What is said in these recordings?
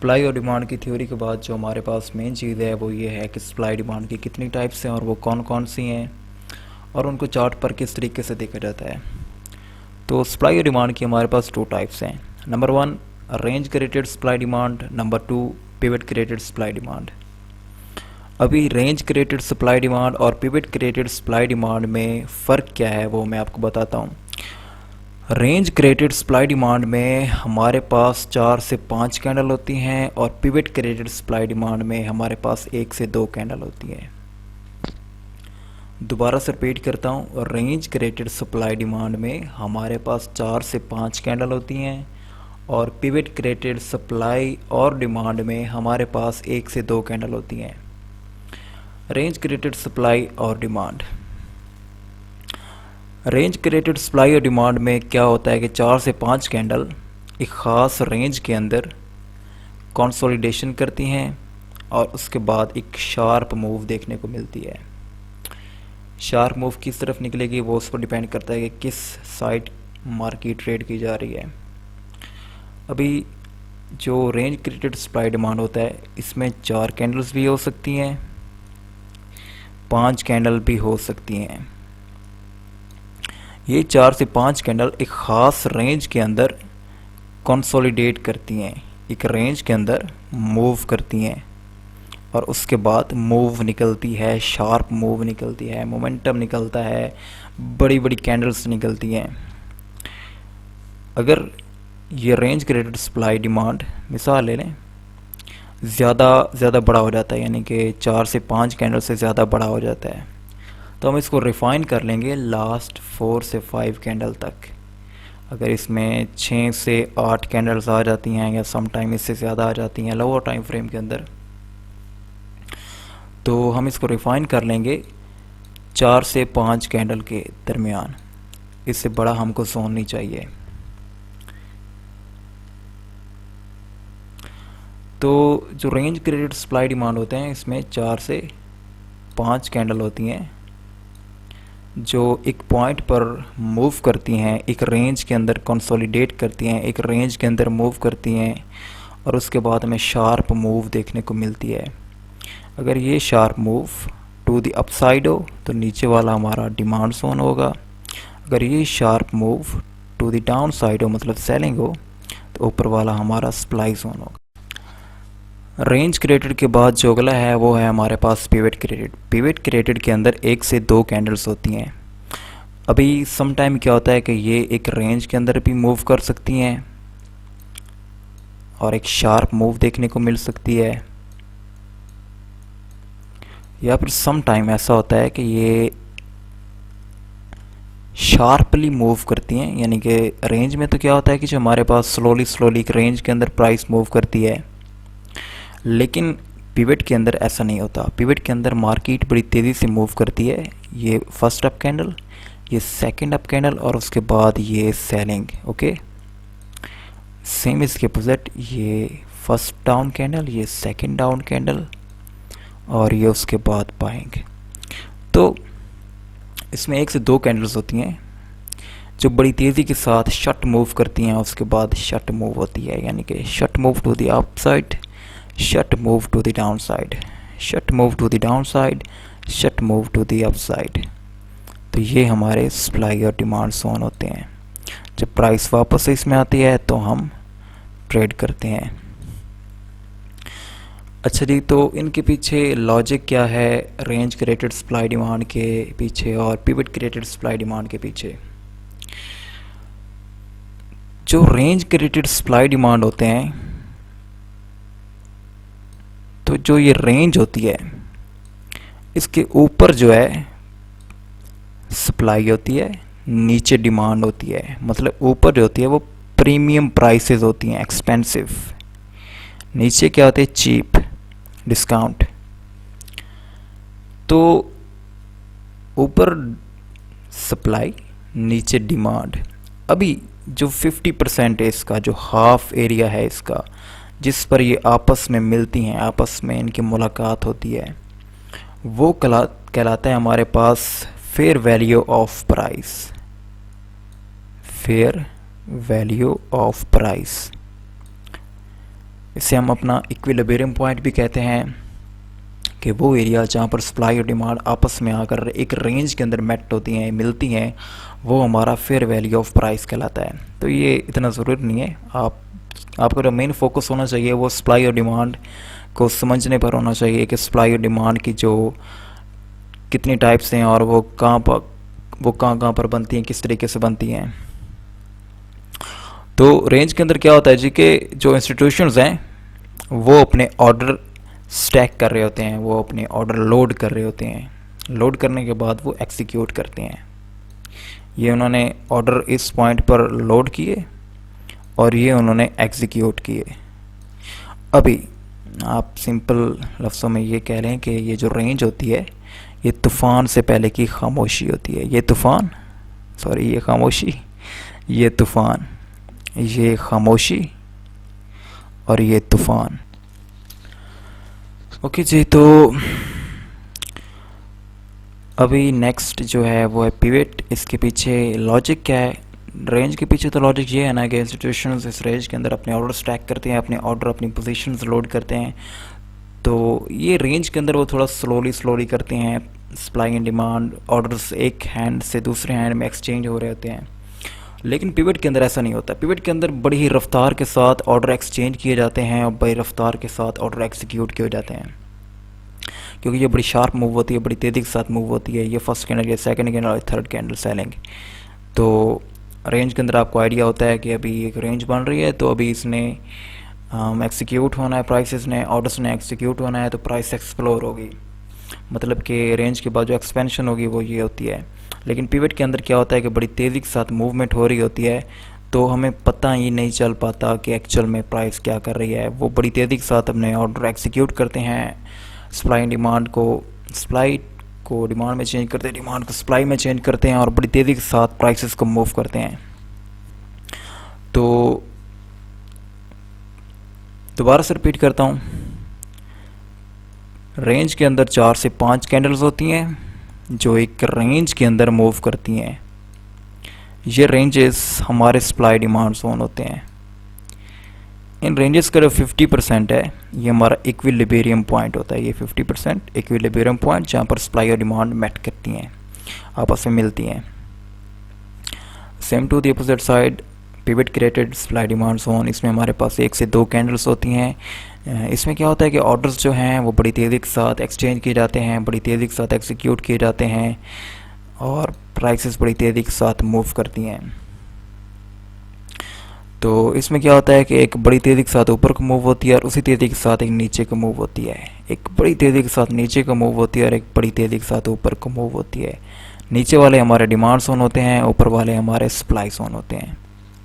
Supply और demand की theory के बाद जो हमारे पास मेन चीज़ है वो ये है कि सप्लाई डिमांड की कितनी टाइप्स हैं और वो कौन कौन सी हैं और उनको चार्ट पर किस तरीके से देखा जाता है। तो सप्लाई और डिमांड की हमारे पास 2 टाइप्स हैं। Number 1 range created supply demand, number 2 pivot created supply demand. अभी रेंज क्रिएटेड सप्लाई डिमांड और पिवट क्रिएटेड सप्लाई डिमांड में फ़र्क क्या है वो मैं आपको बताता हूँ। रेंज क्रिएटेड सप्लाई डिमांड में हमारे पास 4 से 5 कैंडल होती हैं और पिवट क्रिएटेड सप्लाई डिमांड में हमारे पास 1 से 2 कैंडल होती हैं। दोबारा से रिपीट करता हूँ, रेंज क्रिएटेड सप्लाई डिमांड में हमारे पास 4 से 5 कैंडल होती हैं और पिवट क्रिएटेड सप्लाई और डिमांड में हमारे पास 1 से 2 कैंडल होती हैं। रेंज क्रिएटेड सप्लाई और डिमांड। रेंज क्रिएटेड सप्लाई और डिमांड में क्या होता है कि 4 से 5 कैंडल एक ख़ास रेंज के अंदर कंसोलिडेशन करती हैं और उसके बाद एक शार्प मूव देखने को मिलती है। शार्प मूव किस तरफ निकलेगी वो उस पर डिपेंड करता है कि किस साइड मार्केट ट्रेड की जा रही है। अभी जो रेंज क्रिएटेड सप्लाई डिमांड होता है इसमें 4 कैंडल्स भी हो सकती हैं, 5 कैंडल भी हो सकती हैं। ये 4 से 5 कैंडल एक ख़ास रेंज के अंदर कंसोलिडेट करती हैं, एक रेंज के अंदर मूव करती हैं और उसके बाद मूव निकलती है, शार्प मूव निकलती है, मोमेंटम निकलता है, बड़ी बड़ी कैंडल्स निकलती हैं। अगर ये रेंज क्रिएटेड सप्लाई डिमांड मिसाल ले लें, ज़्यादा बड़ा हो जाता है, यानी कि 4 से 5 कैंडल से ज़्यादा बड़ा हो जाता है, तो हम इसको रिफ़ाइन कर लेंगे लास्ट 4 से 5 कैंडल तक। अगर इसमें 6 से 8 कैंडल्स आ जाती हैं या सम टाइम इससे ज़्यादा आ जाती हैं लोअर टाइम फ्रेम के अंदर, तो हम इसको रिफ़ाइन कर लेंगे 4 से 5 कैंडल के दरमियान। इससे बड़ा हमको जोन नहीं चाहिए। तो जो रेंज क्रिएटेड सप्लाई डिमांड होते हैं इसमें 4 से 5 कैंडल होती हैं जो एक पॉइंट पर मूव करती हैं, एक रेंज के अंदर कंसोलिडेट करती हैं, एक रेंज के अंदर मूव करती हैं और उसके बाद हमें शार्प मूव देखने को मिलती है। अगर ये sharp move to the upside हो तो नीचे वाला हमारा डिमांड जोन होगा। अगर ये sharp move to the down side हो मतलब सेलिंग हो तो ऊपर वाला हमारा सप्लाई जोन होगा। रेंज क्रिएटेड के बाद जो अगला है वो है हमारे पास पिवट क्रिएटेड। पिवट क्रिएटेड के अंदर 1 से 2 कैंडल्स होती हैं। अभी सम टाइम क्या होता है कि ये एक रेंज के अंदर भी मूव कर सकती हैं और एक शार्प मूव देखने को मिल सकती है, या फिर सम टाइम ऐसा होता है कि ये शार्पली मूव करती हैं। यानी कि रेंज में तो क्या होता है कि जो हमारे पास स्लोली एक रेंज के अंदर प्राइस मूव करती है, लेकिन पिवट के अंदर ऐसा नहीं होता। पिवट के अंदर मार्केट बड़ी तेज़ी से मूव करती है। ये फर्स्ट अप कैंडल, ये सेकंड अप कैंडल और उसके बाद ये सेलिंग। ओके, सेम इसके अपोजिट, ये फर्स्ट डाउन कैंडल, ये सेकंड डाउन कैंडल और ये उसके बाद बाइंग। तो इसमें 1 से 2 कैंडल्स होती हैं जो बड़ी तेज़ी के साथ शट मूव करती हैं, उसके बाद शट मूव होती है, यानी कि shut move to the up side, shut move to the downside, shut move to the downside, shut move to the upside। तो ये हमारे सप्लाई और डिमांड जोन होते हैं। जब प्राइस वापस इसमें आती है तो हम ट्रेड करते हैं। अच्छा जी, तो इनके पीछे लॉजिक क्या है रेंज क्रिएटेड सप्लाई डिमांड के पीछे और पिवट क्रिएटेड सप्लाई डिमांड के पीछे? जो रेंज क्रिएटेड सप्लाई डिमांड होते हैं, तो जो ये रेंज होती है इसके ऊपर जो है सप्लाई होती है, नीचे डिमांड होती है। मतलब ऊपर जो होती है वो प्रीमियम प्राइसेस होती हैं, एक्सपेंसिव। नीचे क्या होते हैं? Cheap, discount. तो ऊपर सप्लाई, नीचे डिमांड। अभी जो 50% है इसका, जो हाफ एरिया है इसका, जिस पर ये आपस में मिलती हैं, आपस में इनकी मुलाकात होती है, वो कहलाता है हमारे पास fair value of price. Fair value of price. इसे हम अपना इक्विलिब्रियम पॉइंट भी कहते हैं, कि वो एरिया जहाँ पर सप्लाई और डिमांड आपस में आकर एक रेंज के अंदर मेट होती हैं, मिलती हैं, वो हमारा फेयर वैल्यू ऑफ प्राइस कहलाता है। तो ये इतना ज़रूरी नहीं है, आपका जो मेन फोकस होना चाहिए वो सप्लाई और डिमांड को समझने पर होना चाहिए कि सप्लाई और डिमांड की जो कितनी टाइप्स हैं और वो कहाँ पर बनती हैं, किस तरीके से बनती हैं। तो रेंज के अंदर क्या होता है जी कि जो इंस्टीट्यूशंस हैं वो अपने ऑर्डर स्टैक कर रहे होते हैं, वो अपने ऑर्डर लोड कर रहे होते हैं, लोड करने के बाद वो एग्जीक्यूट करते हैं। ये उन्होंने ऑर्डर इस पॉइंट पर लोड किए और ये उन्होंने एग्जीक्यूट किए। अभी आप सिंपल लफ्ज़ों में ये कह लें कि ये जो रेंज होती है ये तूफ़ान से पहले की खामोशी होती है। ये तूफ़ान, सॉरी ये खामोशी, ये तूफ़ान, ये खामोशी और ये तूफ़ान। ओके जी, तो अभी नेक्स्ट जो है वो है पिवट। इसके पीछे लॉजिक क्या है? रेंज के पीछे तो लॉजिक ये है ना कि इंस्टीट्यूशंस इस रेंज के अंदर अपने ऑर्डर स्टैक करते हैं, अपने ऑर्डर अपनी पोजीशंस लोड करते हैं। तो ये रेंज के अंदर वो थोड़ा स्लोली करते हैं। सप्लाई एंड डिमांड ऑर्डर्स एक हैंड से दूसरे हैंड में एक्सचेंज हो रहे होते हैं। लेकिन पिवट के अंदर ऐसा नहीं होता। पिवट के अंदर बड़ी ही रफ्तार के साथ ऑर्डर एक्सचेंज किए जाते हैं और बड़ी रफ्तार के साथ ऑर्डर एग्जीक्यूट किए जाते हैं, क्योंकि ये बड़ी शार्प मूव होती है, बड़ी तेज़ी के साथ मूव होती है। ये फर्स्ट कैंडल, ये सेकंड कैंडल और थर्ड कैंडल सेलिंग। तो रेंज के अंदर आपको आइडिया होता है कि अभी एक रेंज बन रही है, तो अभी इसने एक्सिक्यूट होना है, प्राइसेस ने, ऑर्डर्स ने एक्सिक्यूट होना है, तो प्राइस एक्सप्लोर होगी। मतलब कि रेंज के बाद जो एक्सपेंशन होगी वो ये होती है। लेकिन पिवट के अंदर क्या होता है कि बड़ी तेज़ी के साथ मूवमेंट हो रही होती है, तो हमें पता ही नहीं चल पाता कि एक्चुअल में प्राइस क्या कर रही है। वो बड़ी तेज़ी के साथ अपने ऑर्डर एक्सिक्यूट करते हैं, सप्लाई एंड डिमांड को डिमांड में चेंज करते हैं, डिमांड को सप्लाई में चेंज करते हैं और बड़ी तेज़ी के साथ प्राइसेस को मूव करते हैं। तो दोबारा से रिपीट करता हूँ, रेंज के अंदर 4 से 5 कैंडल्स होती हैं जो एक रेंज के अंदर मूव करती हैं। ये रेंजेस हमारे सप्लाई डिमांड जोन होते हैं। इन रेंजेस का जो 50% है ये हमारा इक्विलिब्रियम पॉइंट होता है। ये 50% इक्विलिब्रियम पॉइंट जहाँ पर सप्लाई और डिमांड मैट करती हैं, आपस में मिलती हैं। Same to the opposite side pivot created supply demand zone, इसमें हमारे पास 1 से 2 कैंडल्स होती हैं। इसमें क्या होता है कि ऑर्डर्स जो हैं वो बड़ी तेज़ी के साथ एक्सचेंज किए जाते हैं, बड़ी तेज़ी के साथ एग्जीक्यूट किए जाते हैं और प्राइसेस बड़ी तेज़ी के साथ मूव करती हैं। तो इसमें क्या होता है कि एक बड़ी तेज़ी के साथ ऊपर को मूव होती है और उसी तेज़ी के साथ एक नीचे को मूव होती है। एक बड़ी तेज़ी के साथ नीचे को मूव होती है और एक बड़ी तेज़ी के साथ ऊपर को मूव होती है। नीचे वाले हमारे डिमांड जोन होते हैं, ऊपर वाले हमारे सप्लाई जोन होते हैं।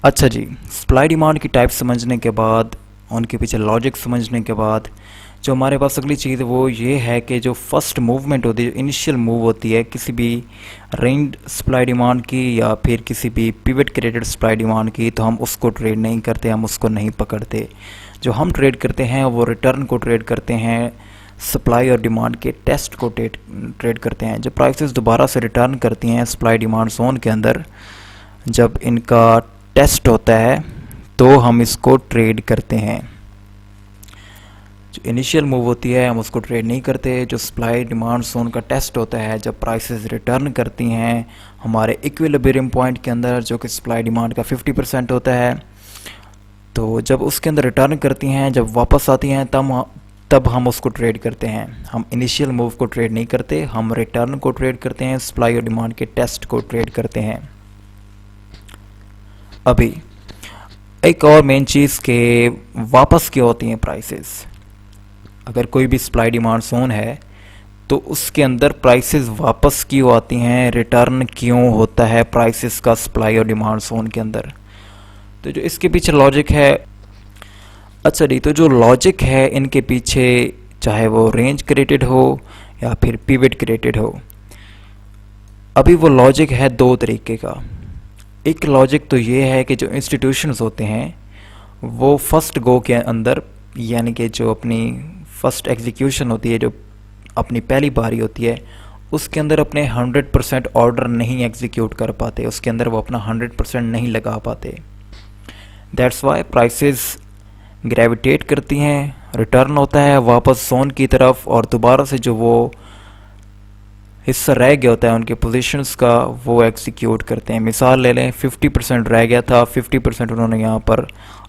अच्छा जी, सप्लाई डिमांड की टाइप समझने के बाद, उनके पीछे लॉजिक समझने के बाद, जो हमारे पास अगली चीज़ वो ये है कि जो फर्स्ट मूवमेंट होती है, जो इनिशियल मूव होती है किसी भी रेंज सप्लाई डिमांड की या फिर किसी भी पिवट क्रिएटेड सप्लाई डिमांड की, तो हम उसको ट्रेड नहीं करते, हम उसको नहीं पकड़ते। जो हम ट्रेड करते हैं वो रिटर्न को ट्रेड करते हैं, सप्लाई और डिमांड के टेस्ट को ट्रेड करते हैं। जब प्राइसेस दोबारा से रिटर्न करती हैं सप्लाई डिमांड जोन के अंदर, जब इनका टेस्ट होता है तो हम इसको ट्रेड करते हैं। जो इनिशियल मूव होती है हम उसको ट्रेड नहीं करते। जो सप्लाई डिमांड जोन का टेस्ट होता है, जब प्राइसेस रिटर्न करती हैं हमारे इक्विलिब्रियम पॉइंट के अंदर, जो कि सप्लाई डिमांड का 50% होता है, तो जब उसके अंदर रिटर्न करती हैं, जब वापस आती हैं, तब हम उसको ट्रेड करते हैं। हम इनिशियल मूव को ट्रेड नहीं करते, हम रिटर्न को ट्रेड करते हैं, सप्लाई और डिमांड के टेस्ट को ट्रेड करते हैं। अभी एक और मेन चीज़ के वापस क्यों होती हैं प्राइसेस। अगर कोई भी सप्लाई डिमांड जोन है तो उसके अंदर प्राइसेस वापस क्यों आती हैं, रिटर्न क्यों होता है प्राइसेस का सप्लाई और डिमांड जोन के अंदर। तो जो इसके पीछे लॉजिक है, अच्छा जी, तो जो लॉजिक है इनके पीछे, चाहे वो रेंज क्रिएटेड हो या फिर पिवट क्रिएटेड हो, अभी वो लॉजिक है 2 तरीके का। एक लॉजिक तो ये है कि जो इंस्टीट्यूशंस होते हैं वो फर्स्ट गो के अंदर, यानी कि जो अपनी फर्स्ट एग्जीक्यूशन होती है, जो अपनी पहली बारी होती है, उसके अंदर अपने 100% ऑर्डर नहीं एग्जीक्यूट कर पाते, उसके अंदर वो अपना 100% नहीं लगा पाते। दैट्स वाई प्राइसेस ग्रेविटेट करती हैं, रिटर्न होता है वापस जोन की तरफ, और दोबारा से जो वो हिस्सा रह गया होता है उनके पोजीशंस का वो एग्जीक्यूट करते हैं। मिसाल ले लें 50% रह गया था, 50% उन्होंने यहाँ पर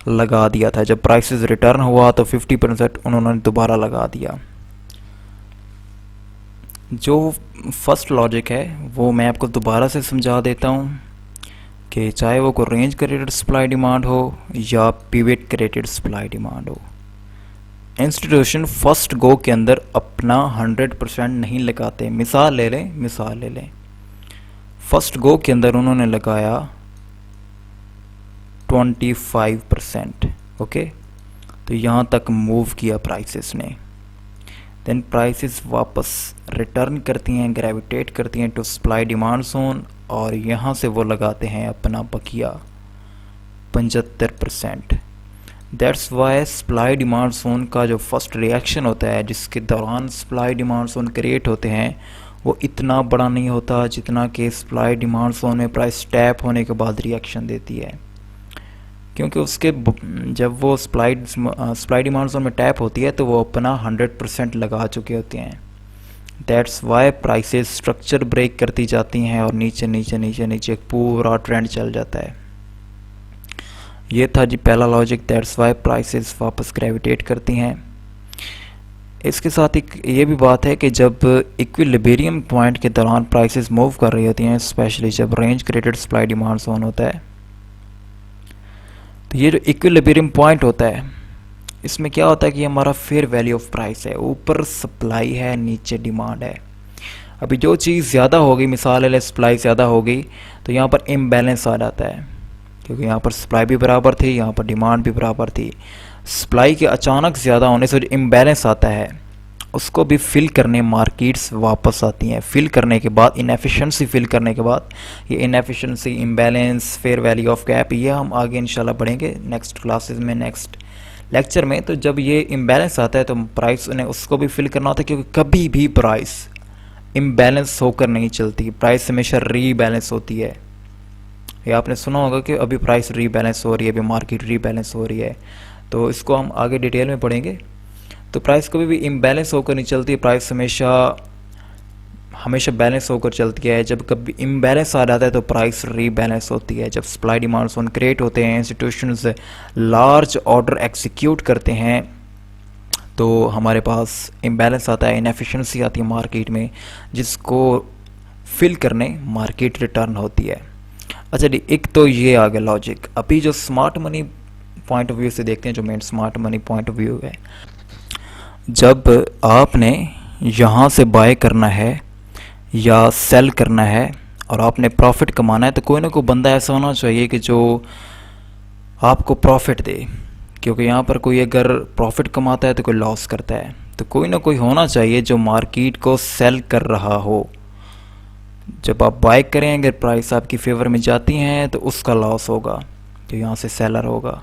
लगा दिया था। जब प्राइसेस रिटर्न हुआ तो 50% उन्होंने दोबारा लगा दिया। जो फर्स्ट लॉजिक है वो मैं आपको दोबारा से समझा देता हूँ कि चाहे वो कोई रेंज क्रिएटेड सप्लाई डिमांड हो या पिवट क्रिएटेड सप्लाई डिमांड हो, इंस्टीट्यूशन फर्स्ट गो के अंदर अपना 100% नहीं लगाते। मिसाल ले लें फर्स्ट गो के अंदर उन्होंने लगाया 25%। ओके, तो यहाँ तक मूव किया प्राइसेस ने, देन प्राइसेस वापस रिटर्न करती हैं, ग्रेविटेट करती हैं टू सप्लाई डिमांड जोन, और यहाँ से वो लगाते हैं अपना बकिया 75%। That's why supply demand zone का जो फर्स्ट रिएक्शन होता है, जिसके दौरान सप्लाई डिमांड जोन क्रिएट होते हैं, वो इतना बड़ा नहीं होता जितना कि सप्लाई डिमांड जोन में प्राइस टैप होने के बाद रिएक्शन देती है। क्योंकि उसके जब वो सप्लाई डिमांड जोन में टैप होती है तो वो अपना 100% लगा चुके होते हैं। That's why prices structure break करती जाती हैं और नीचे नीचे नीचे नीचे पूरा ट्रेंड चल जाता है। ये था जी पहला लॉजिक, दैट्स वाई प्राइसेस वापस ग्रेविटेट करती हैं। इसके साथ एक ये भी बात है कि जब इक्विलिब्रियम पॉइंट के दौरान प्राइसेस मूव कर रही होती हैं, स्पेशली जब range created supply demand zone होता है, तो ये जो इक्विलिब्रियम पॉइंट होता है, इसमें क्या होता है कि हमारा फेयर वैल्यू ऑफ प्राइस है, ऊपर सप्लाई है नीचे डिमांड है। अभी जो चीज़ ज़्यादा होगी, मिसाल ले सप्लाई ज़्यादा होगी, तो यहाँ पर इम्बैलेंस आ जाता है, क्योंकि यहाँ पर सप्लाई भी बराबर थी, यहाँ पर डिमांड भी बराबर थी। सप्लाई के अचानक ज़्यादा होने से जो इम्बैलेंस आता है उसको भी फिल करने मार्केट्स वापस आती हैं। फिल करने के बाद इनएफिशिएंसी फिल करने के बाद ये inefficiency, imbalance, fair value of gap, ये हम आगे इंशाल्लाह बढ़ेंगे नेक्स्ट क्लासेस में, नेक्स्ट लेक्चर में। तो जब ये इम्बैलेंस आता है तो प्राइस ने उसको भी फिल करना होता है, क्योंकि कभी भी प्राइस इम्बैलेंस होकर नहीं चलती, प्राइस हमेशा रीबैलेंस होती है। ये आपने सुना होगा कि अभी प्राइस रीबैलेंस हो रही है, अभी मार्केट रीबैलेंस हो रही है, तो इसको हम आगे डिटेल में पढ़ेंगे। तो प्राइस कभी भी इम्बैलेंस होकर नहीं चलती, प्राइस हमेशा बैलेंस होकर चलती है। जब कभी इम्बैलेंस आ जाता है तो प्राइस रीबैलेंस होती है। जब सप्लाई डिमांड जोन क्रिएट होते हैं, इंस्टीट्यूशंस लार्ज ऑर्डर एग्जीक्यूट करते हैं, तो हमारे पास इम्बैलेंस आता है, इनएफिशिएंसी आती है मार्केट में, जिसको फिल करने मार्केट रिटर्न होती है। अच्छा जी, एक तो ये आ गया लॉजिक। अभी जो smart money point of view से देखते हैं, जो main smart money point of view है, जब आपने यहाँ से बाय करना है या सेल करना है और आपने प्रॉफिट कमाना है, तो कोई ना कोई बंदा ऐसा होना चाहिए कि जो आपको प्रॉफिट दे, क्योंकि यहाँ पर कोई अगर प्रॉफिट कमाता है तो कोई लॉस करता है, तो कोई ना कोई होना चाहिए जो मार्केट को सेल कर रहा हो। जब आप बाय करें, अगर प्राइस आपकी फेवर में जाती हैं तो उसका लॉस होगा, तो यहाँ से सेलर होगा।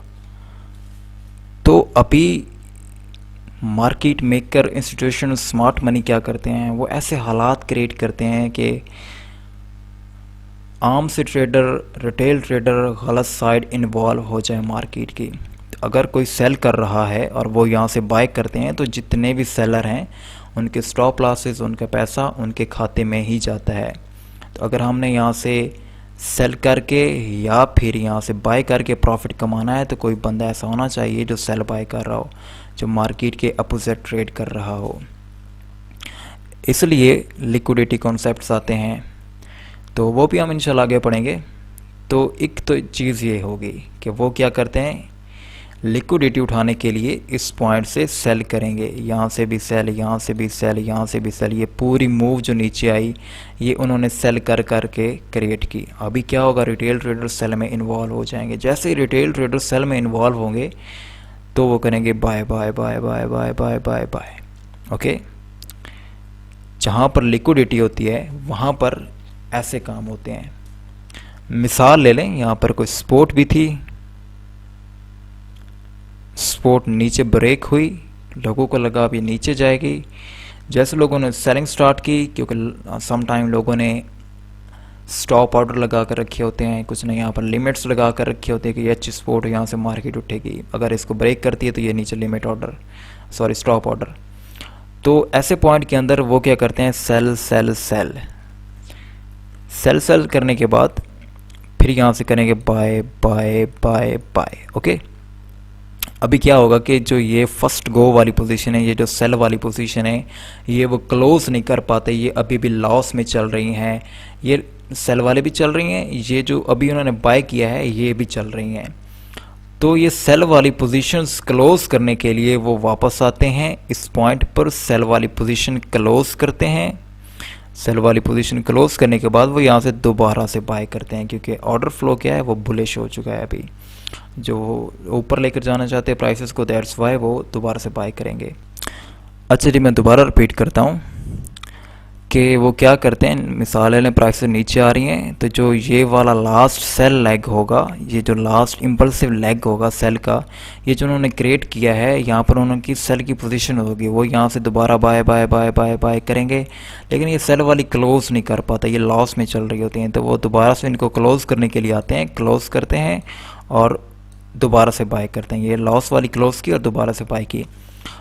तो अभी market maker, institution, smart money क्या करते हैं, वो ऐसे हालात क्रिएट करते हैं कि आम से ट्रेडर, रिटेल ट्रेडर गलत साइड इन्वॉल्व हो जाए मार्केट की। तो अगर कोई सेल कर रहा है और वो यहाँ से बाय करते हैं, तो जितने भी सेलर हैं उनके स्टॉप लॉसेस, उनका पैसा उनके खाते में ही जाता है। तो अगर हमने यहाँ से सेल करके या फिर यहाँ से बाय करके प्रॉफिट कमाना है, तो कोई बंदा ऐसा होना चाहिए जो सेल बाय कर रहा हो, जो मार्केट के अपोजिट ट्रेड कर रहा हो। इसलिए लिक्विडिटी कॉन्सेप्ट्स आते हैं, तो वो भी हम इंशाल्लाह आगे पढ़ेंगे। तो एक तो चीज़ ये होगी कि वो क्या करते हैं, लिक्विडिटी उठाने के लिए इस पॉइंट से सेल करेंगे, यहाँ से भी सेल, यहाँ से भी सेल, यहाँ से भी सेल। ये पूरी मूव जो नीचे आई, ये उन्होंने सेल कर के क्रिएट की। अभी क्या होगा, रिटेल ट्रेडर सेल में इन्वॉल्व हो जाएंगे। जैसे ही रिटेल ट्रेडर सेल में इन्वॉल्व होंगे तो वो करेंगे buy bye bye bye bye bye bye buy. Okay, जहाँ पर लिक्विडिटी होती है वहाँ पर ऐसे काम होते हैं। मिसाल ले लें, यहाँ पर कोई स्पोर्ट भी थी, स्पोर्ट नीचे ब्रेक हुई, लोगों को लगा अब ये नीचे जाएगी। जैसे लोगों ने सेलिंग स्टार्ट की, क्योंकि सम टाइम लोगों ने स्टॉप ऑर्डर लगा कर रखे होते हैं, कुछ ने यहाँ पर लिमिट्स लगा कर रखे होते हैं कि एच स्पोर्ट यहाँ से मार्केट उठेगी, अगर इसको ब्रेक करती है तो ये नीचे limit order, sorry stop order. तो ऐसे पॉइंट के अंदर वो क्या करते हैं, sell sell sell sell sell करने के बाद फिर यहाँ से करेंगे buy bye bye buy. Okay, अभी क्या होगा कि जो ये फर्स्ट गो वाली पोजीशन है, ये जो सेल वाली पोजीशन है, ये वो क्लोज नहीं कर पाते, ये अभी भी लॉस में चल रही हैं। ये सेल वाले भी चल रही हैं, ये जो अभी उन्होंने बाय किया है ये भी चल रही हैं। तो ये सेल वाली पोजीशंस क्लोज करने के लिए वो वापस आते हैं इस पॉइंट पर, सेल वाली पोजीशन क्लोज करते हैं। सेल वाली पोजीशन क्लोज करने के बाद वो यहाँ से दोबारा से बाय करते हैं, क्योंकि ऑर्डर फ्लो क्या है, वो बुलिश हो चुका है। अभी जो ऊपर लेकर जाना चाहते हैं प्राइसेस को, दैट्स वाई वो दोबारा से बाय करेंगे। अच्छा जी, मैं दोबारा रिपीट करता हूँ कि वो क्या करते हैं, मिसाल लें प्राइसेस नीचे आ रही हैं, तो जो ये वाला लास्ट सेल लेग होगा, ये जो लास्ट इम्पल्सिव लेग होगा सेल का, ये जो उन्होंने क्रिएट किया है, यहाँ पर उनकी सेल की पोजीशन होगी, वो यहाँ से दोबारा bye bye bye bye bye करेंगे। लेकिन ये सेल वाली क्लोज नहीं कर पाता, ये लॉस में चल रही होती हैं, तो वो दोबारा से इनको क्लोज करने के लिए आते हैं, क्लोज करते हैं और दोबारा से बाय करते हैं। ये लॉस वाली क्लोज की और दोबारा से बाय की।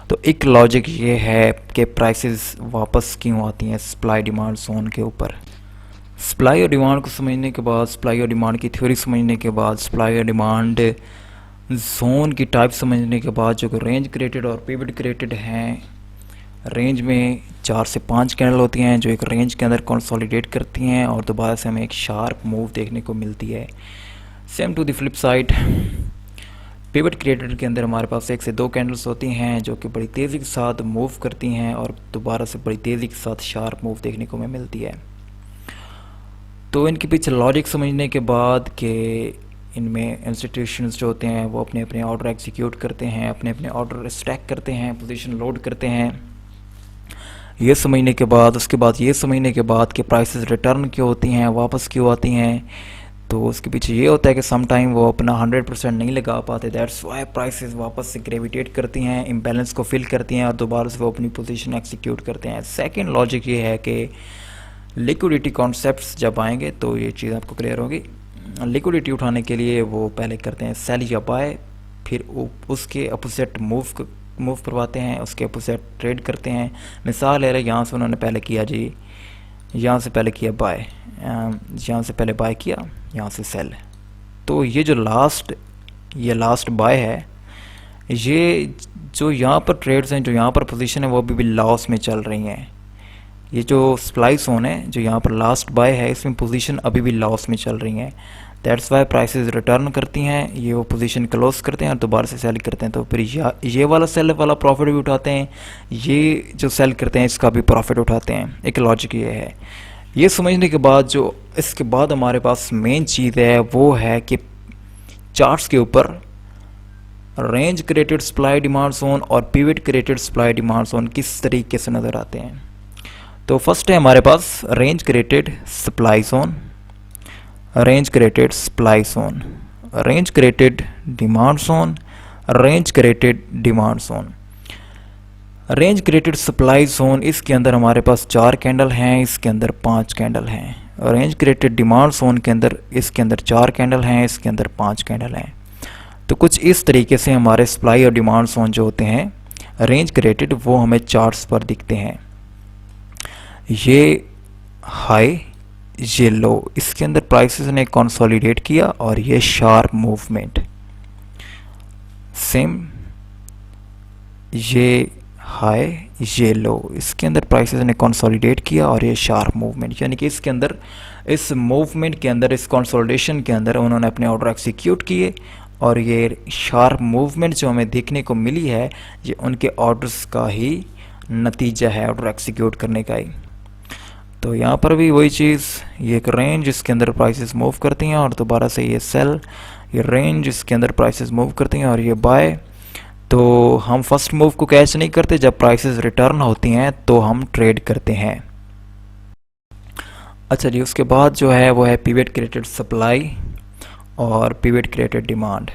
तो एक लॉजिक ये है कि प्राइसेस वापस क्यों आती हैं सप्लाई डिमांड जोन के ऊपर। सप्लाई और डिमांड को समझने के बाद, सप्लाई और डिमांड की थ्योरी समझने के बाद, सप्लाई और डिमांड जोन की टाइप समझने के बाद, जो कि रेंज क्रिएटेड और पिवट क्रिएटेड हैं, रेंज में 4 से 5 कैंडल होती हैं जो एक रेंज के अंदर कंसोलिडेट करती हैं और दोबारा से हमें एक शार्प मूव देखने को मिलती है। Same to the flip side, pivot created के अंदर हमारे पास 1 से 2 कैंडल्स होती हैं जो कि बड़ी तेज़ी के साथ मूव करती हैं और दोबारा से बड़ी तेज़ी के साथ शार्प मूव देखने को हमें मिलती है। तो इनके पीछे लॉजिक समझने के बाद कि इनमें इंस्टीट्यूशंस जो होते हैं वो अपने अपने ऑर्डर एग्जीक्यूट करते हैं, अपने अपने ऑर्डर स्टैक करते हैं, पोजीशन लोड करते हैं, ये समझने के बाद, उसके बाद ये समझने के बाद कि प्राइसेस रिटर्न क्यों होती हैं, वापस क्यों आती हैं, तो उसके पीछे ये होता है कि सम टाइम वो अपना 100% नहीं लगा पाते, दैट्स वाई प्राइसेस वापस से ग्रेविटेट करती हैं, इम्बैलेंस को फिल करती हैं और दोबारा से वो अपनी पोजीशन एग्जीक्यूट करते हैं। सेकंड लॉजिक ये है कि लिक्विडिटी कॉन्सेप्ट्स जब आएंगे तो ये चीज़ आपको क्लियर होगी। लिक्विडिटी उठाने के लिए वो पहले करते हैं सेल या बाय, फिर उसके अपोजिट मूव करवाते हैं, उसके अपोजिट ट्रेड करते हैं। मिसाल है, यहाँ से उन्होंने पहले किया जी, यहाँ से पहले किया बाय, यहाँ से पहले बाय किया, यहाँ से सेल। तो ये जो लास्ट बाय है, ये जो यहाँ पर ट्रेड्स हैं, जो यहाँ पर पोजीशन है, वो अभी भी लॉस में चल रही हैं। ये जो सप्लाई जोन है, जो यहाँ पर लास्ट बाय है, इसमें पोजीशन अभी भी लॉस में चल रही हैं। दैट्स वाई प्राइसेस रिटर्न करती हैं, ये वो पोजीशन क्लोज करते हैं और दोबारा से सेल करते हैं। तो फिर ये वाला सेल वाला प्रॉफिट भी उठाते हैं, ये जो सेल करते हैं इसका भी प्रॉफिट उठाते हैं। एक लॉजिक ये है। ये समझने के बाद जो इसके बाद हमारे पास मेन चीज़ है वो है कि चार्ट्स के ऊपर range created supply demand zone और pivot created supply demand zone किस तरीके से नज़र आते हैं। तो फर्स्ट है हमारे पास range created supply zone, range created supply zone, range created demand zone, range created demand zone. Range created supply zone, इसके अंदर हमारे पास 4 कैंडल हैं, इसके अंदर 5 कैंडल हैं। रेंज क्रिएटेड डिमांड जोन के अंदर, इसके अंदर 4 कैंडल हैं, इसके अंदर 5 कैंडल हैं। तो कुछ इस तरीके से हमारे सप्लाई और डिमांड जोन जो होते हैं रेंज क्रिएटेड, वो हमें चार्ट्स पर दिखते हैं। ये हाई, ये लो, इसके अंदर प्राइसेस ने कंसोलिडेट किया और ये शार्प मूवमेंट। सेम ये हाई, ये लो, इसके अंदर प्राइसेस ने कंसोलिडेट किया और ये शार्प मूवमेंट, यानी कि इसके अंदर, इस मूवमेंट के अंदर, इस कंसोलिडेशन के अंदर उन्होंने अपने ऑर्डर एग्जीक्यूट किए और ये शार्प मूवमेंट जो हमें देखने को मिली है, ये उनके ऑर्डर्स का ही नतीजा है, ऑर्डर एग्जीक्यूट करने का ही। तो यहाँ पर भी वही चीज़, ये एक रेंज जिसके अंदर प्राइसेस मूव करती हैं और दोबारा से ये सेल, ये रेंज जिसके अंदर प्राइसेस मूव करती हैं और ये बाय। तो हम फर्स्ट मूव को कैच नहीं करते, जब प्राइसेस रिटर्न होती हैं तो हम ट्रेड करते हैं। अच्छा जी, उसके बाद जो है वो है पिवट क्रिएटेड सप्लाई और pivot created demand.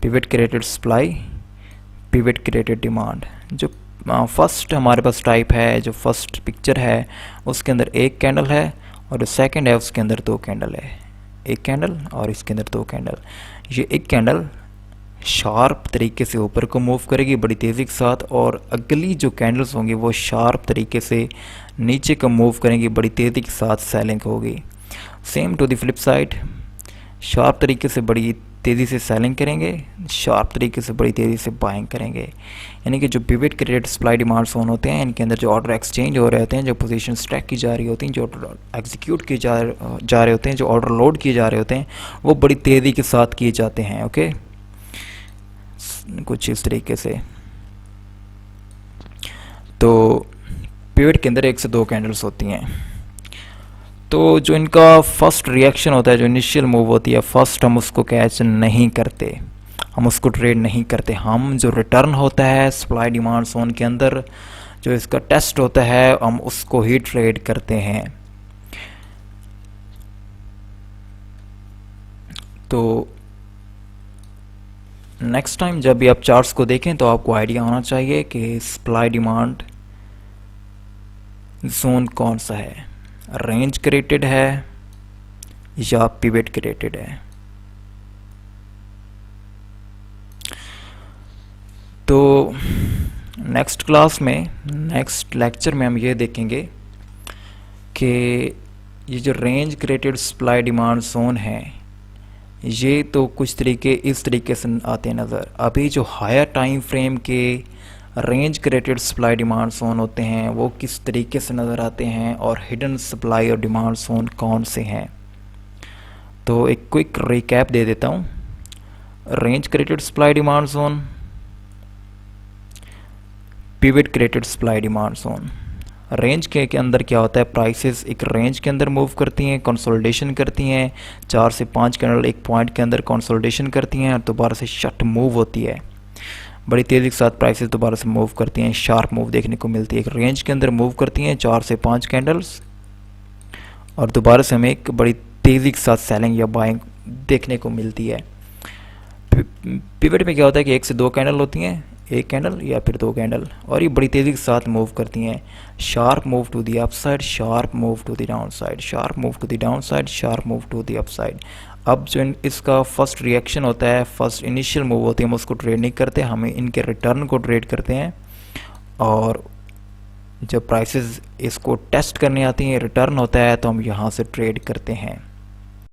Pivot created supply, pivot created demand. जो फर्स्ट हमारे पास टाइप है, जो फर्स्ट पिक्चर है, उसके अंदर 1 कैंडल है और जो सेकंड है उसके अंदर 2 कैंडल है, एक कैंडल और इसके अंदर 2 कैंडल। ये एक कैंडल शार्प तरीके से ऊपर को मूव करेगी बड़ी तेज़ी के साथ, और अगली जो कैंडल्स होंगी वो शार्प तरीके से नीचे को मूव करेंगी बड़ी तेज़ी के साथ, सेलिंग होगी। Same to the flip side, sharp तरीके से बड़ी तेज़ी से सेलिंग करेंगे, शार्प तरीके से बड़ी तेज़ी से बाइंग करेंगे। यानी कि जो pivot credit supply demand zone होते हैं, इनके अंदर जो ऑर्डर एक्सचेंज हो रहे होते हैं, जो पोजीशन ट्रैक की जा रही होती हैं, जो ऑर्डर एग्जीक्यूट किए जा रहे होते हैं, जो ऑर्डर लोड किए जा रहे होते हैं, वो बड़ी तेज़ी के साथ किए जाते हैं। ओके, कुछ इस तरीके से। तो पिवट के अंदर 1 से 2 कैंडल्स होती हैं। तो जो इनका फर्स्ट रिएक्शन होता है, जो इनिशियल मूव होती है, फर्स्ट हम उसको कैच नहीं करते, हम उसको ट्रेड नहीं करते। हम जो रिटर्न होता है सप्लाई डिमांड जोन के अंदर, जो इसका टेस्ट होता है, हम उसको ही ट्रेड करते हैं। तो नेक्स्ट टाइम जब भी आप चार्ट्स को देखें तो आपको आइडिया होना चाहिए कि सप्लाई डिमांड जोन कौन सा है, रेंज क्रिएटेड है या पिवट क्रिएटेड है। तो नेक्स्ट क्लास में, नेक्स्ट लेक्चर में हम ये देखेंगे कि ये जो range created supply demand zone है, ये तो कुछ तरीके इस तरीके से आते हैं नज़र। अभी जो हायर टाइम फ्रेम के range created supply demand zone होते हैं वो किस तरीके से नज़र आते हैं, और हिडन सप्लाई और डिमांड जोन कौन से हैं। तो एक क्विक रिकैप दे देता हूँ। Range created supply demand zone, pivot created supply demand zone. Range के अंदर क्या होता है, प्राइसेस एक रेंज के अंदर मूव करती हैं, कंसोलिडेशन करती हैं, 4 से 5 कैंडल एक पॉइंट के अंदर कंसोलिडेशन करती हैं और दोबारा से शट मूव होती है, बड़ी तेज़ी के साथ प्राइसेस दोबारा से मूव करती हैं, शार्प मूव देखने को मिलती है। एक रेंज के अंदर मूव करती हैं 4 से 5 कैंडल्स, और दोबारा से हमें एक बड़ी तेज़ी के साथ सेलिंग या बाइंग देखने को मिलती है। पिवट में क्या होता है कि 1 से 2 कैंडल होती हैं, एक कैंडल या फिर 2 कैंडल, और ये बड़ी तेज़ी के साथ मूव करती हैं। Sharp move to the upside, sharp move to the down side, sharp move to the down side, sharp move to the upside. अब जो इसका फर्स्ट रिएक्शन होता है, फर्स्ट इनिशियल मूव होती है, हम उसको ट्रेड नहीं करते, हमें इनके रिटर्न को ट्रेड करते हैं। और जब प्राइसेस इसको टेस्ट करने आती हैं, रिटर्न होता है, तो हम यहाँ से ट्रेड करते हैं।